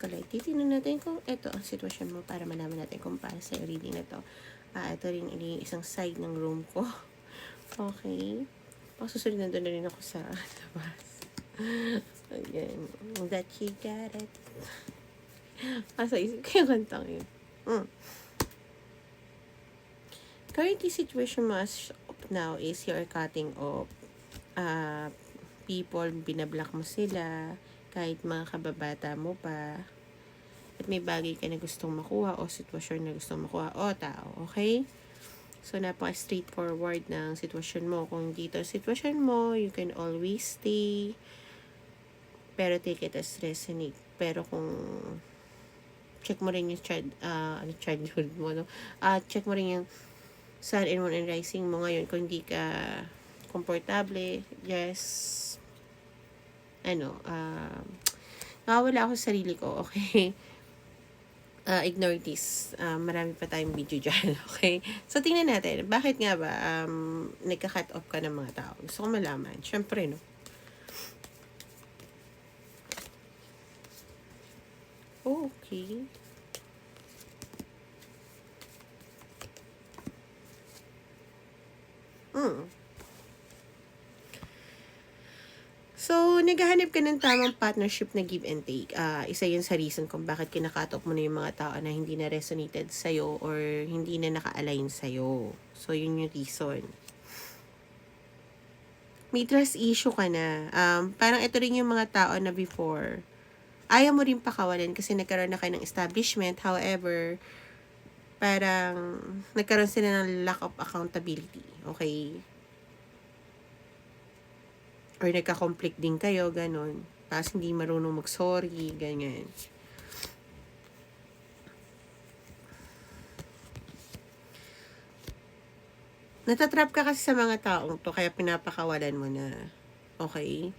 Chocolate. Titignan natin kung ito ang sitwasyon mo para malaman natin kung paano sa reading na to. Ito rin isang side ng room ko. Okay. Susunod na doon na rin ako sa labas. Again, that you got it. Sa isip ko yung kantang yun. Currently situation mo as of now is you're cutting off people, binablock mo sila, kahit mga kababata mo pa, at may bagay ka na gustong makuha o sitwasyon na gustong makuha o tao, okay? So, napaka-straightforward ng sitwasyon mo. Kung dito sitwasyon mo, you can always stay, pero take it as resonate. Pero kung check mo rin yung childhood mo, no? Check mo rin yung sun and moon and rising mo ngayon. Kung hindi ka komportable, just nawawala ako sa sarili ko, okay? Ignore this. Marami pa tayong video dyan, okay? So, tingnan natin. Bakit nga ba nagka-cut off ka ng mga tao? Gusto ko malaman. Siyempre, no? Okay. So, naghahanap ka ng tamang partnership na give and take. Isa yun sa reason kung bakit kinakatok mo na yung mga tao na hindi na resonated sa'yo or hindi na naka-align sa'yo. So, yun yung reason. May trust issue ka na. Parang ito rin yung mga tao na before, ayaw mo rin pakawalan kasi nagkaroon na kayo ng establishment. However, parang nagkaroon sila ng lack of accountability. Okay? Or nagka-conflict din kayo, ganon. Tapos hindi marunong mag-sorry, ganyan. Natatrap ka kasi sa mga taong to, kaya pinapakawalan mo na. Okay?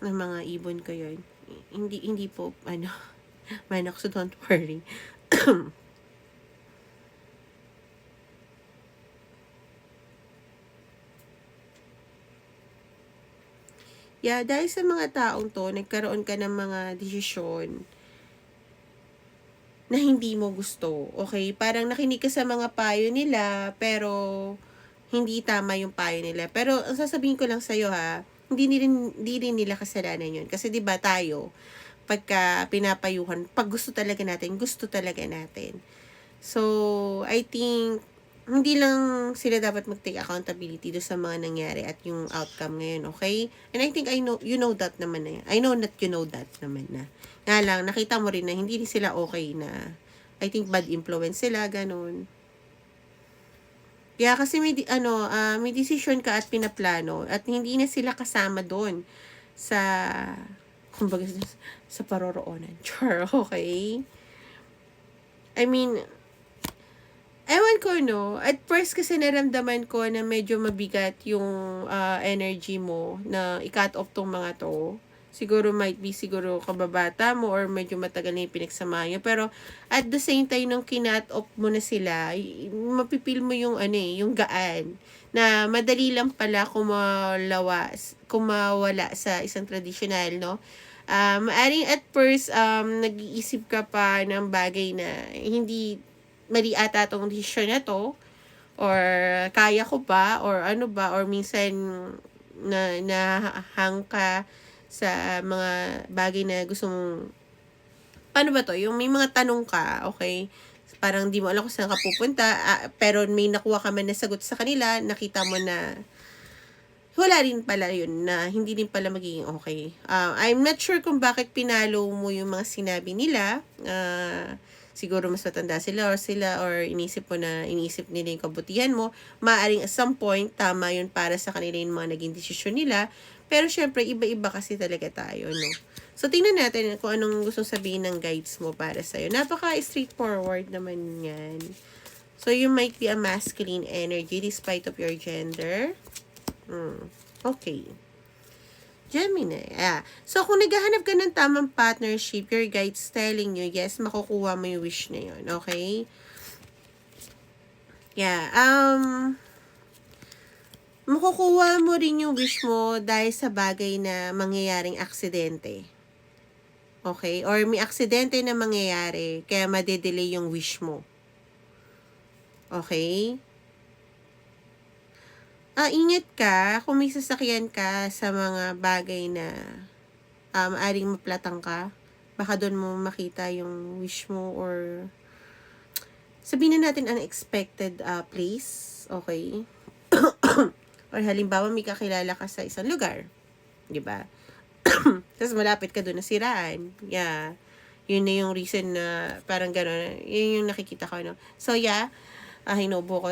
Ng mga ibon ko yun. Hindi po, manak, so don't worry. Yeah, dahil sa mga taong to, nagkaroon ka ng mga desisyon na hindi mo gusto. Okay? Parang nakinig ka sa mga payo nila, pero hindi tama yung payo nila. Pero ang sasabihin ko lang sa'yo ha, hindi rin nila kasalanan yun. Kasi 'di ba tayo, pagka pinapayuhan, pag gusto talaga natin, gusto talaga natin. So, I think hindi lang sila dapat mag-take accountability do sa mga nangyari at yung outcome ngayon, okay? And I think you know that naman na yan. I know that you know that naman na. Nga lang, nakita mo rin na hindi sila okay na. I think bad influence sila, ganun. Kaya kasi may decision ka at pinaplano at hindi na sila kasama doon sa, kumbaga, sa paroroonan. Sure, okay? I mean, ewan ko, no? At first kasi naramdaman ko na medyo mabigat yung energy mo na i-cut off tong mga to. Siguro might be kababata mo or medyo matagal na yung pinagsamahan nyo. Pero at the same time, nung kinat off mo na sila, mapipil mo yung yung gaan. Na madali lang pala kumawala sa isang traditional, no? Maaring at first, nag-iisip ka pa ng bagay na hindi mali ata tong desisyon na to, or kaya ko ba, or ano ba, or minsan nahang ka sa mga bagay na gusto mong, paano ba to, yung may mga tanong ka, okay, parang di mo alam kung saan ka pupunta, pero may nakuha ka man na sagot sa kanila, nakita mo na wala rin pala yun, na hindi din pala magiging okay. I'm not sure kung bakit pinalo mo yung mga sinabi nila. Siguro mas matanda sila or inisip nila yung kabutihan mo. Maaring at some point, tama yun para sa kanila yung mga naging desisyon nila. Pero syempre, iba-iba kasi talaga tayo, no? So, tingnan natin kung anong gustong sabihin ng guides mo para sa'yo. Napaka-straightforward naman yan. So, you might be a masculine energy despite of your gender. Okay. Gemini. So, kung naghahanap ka ng tamang partnership, your guides telling you, yes, makukuha mo yung wish na yun. Okay? Yeah. Makukuha mo rin yung wish mo dahil sa bagay na mangyayaring aksidente. Okay? Or may aksidente na mangyayari, kaya madedelay yung wish mo. Okay? Ingat ka kung may sasakyan ka sa mga bagay na maaring maplatang ka. Baka doon mo makita yung wish mo or sabihin na natin unexpected place. Okay? Or halimbawa may kakilala ka sa isang lugar. 'Di ba? Tapos malapit ka doon na siraan. Yeah. Yun na yung reason na parang gano'n. Yun yung nakikita ko, no? So, yeah. Hinubo ko.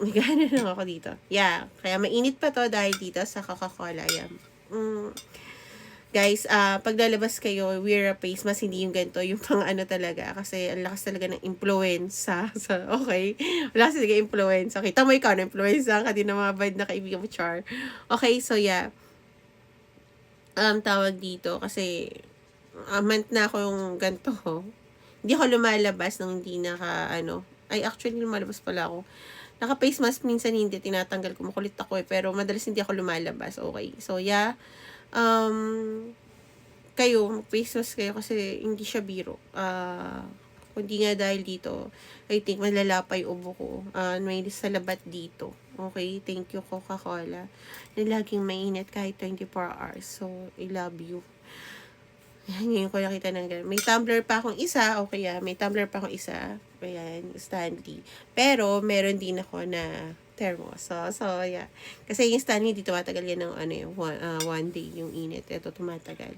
May gana lang ako dito. Yeah. Kaya mainit pa to dahil dito sa Coca-Cola. Yeah. Guys, pag lalabas kayo, wear a face mask, hindi yung ganito, yung pang ano talaga. Kasi ang lakas talaga ng influence okay? Wala kasi talaga influence. Kita mo ikaw, na-influensa ka din ng mga bad na kaibigan mo, Char. Okay, so yeah. Tawag dito kasi month na ako yung ganito. Hindi ako lumalabas nang hindi actually lumalabas pala ako. Naka-face mask minsan hindi, tinatanggal ko. Makulit ako pero madalas hindi ako lumalabas. Okay. So, yeah. Kayo, face mask kayo kasi hindi siya biro. Kundi nga dahil dito, I think malala pa yung ubo ko. May salabat dito. Okay, thank you Coca-Cola. Na laging mainit kahit 24 hours. So, I love you. Ngayon ko nakita ng ganun. May tumbler pa akong isa. Okay, may tumbler pa akong isa. Ayan, Stanley. Pero, meron din ako na thermos. So, yeah. Kasi yung Stanley, hindi tumatagal yan ng one day yung init. Ito tumatagal.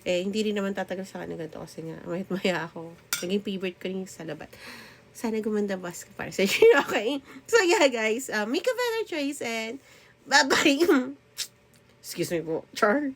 Hindi rin naman tatagal sa akin ng ganito kasi nga, maya ako. Naging favorite ko rin yung salabat. Sana gumanda bus ka para sa inyo. Okay? So, yeah, guys. Make a better choice and bye-bye. Excuse me po. Char.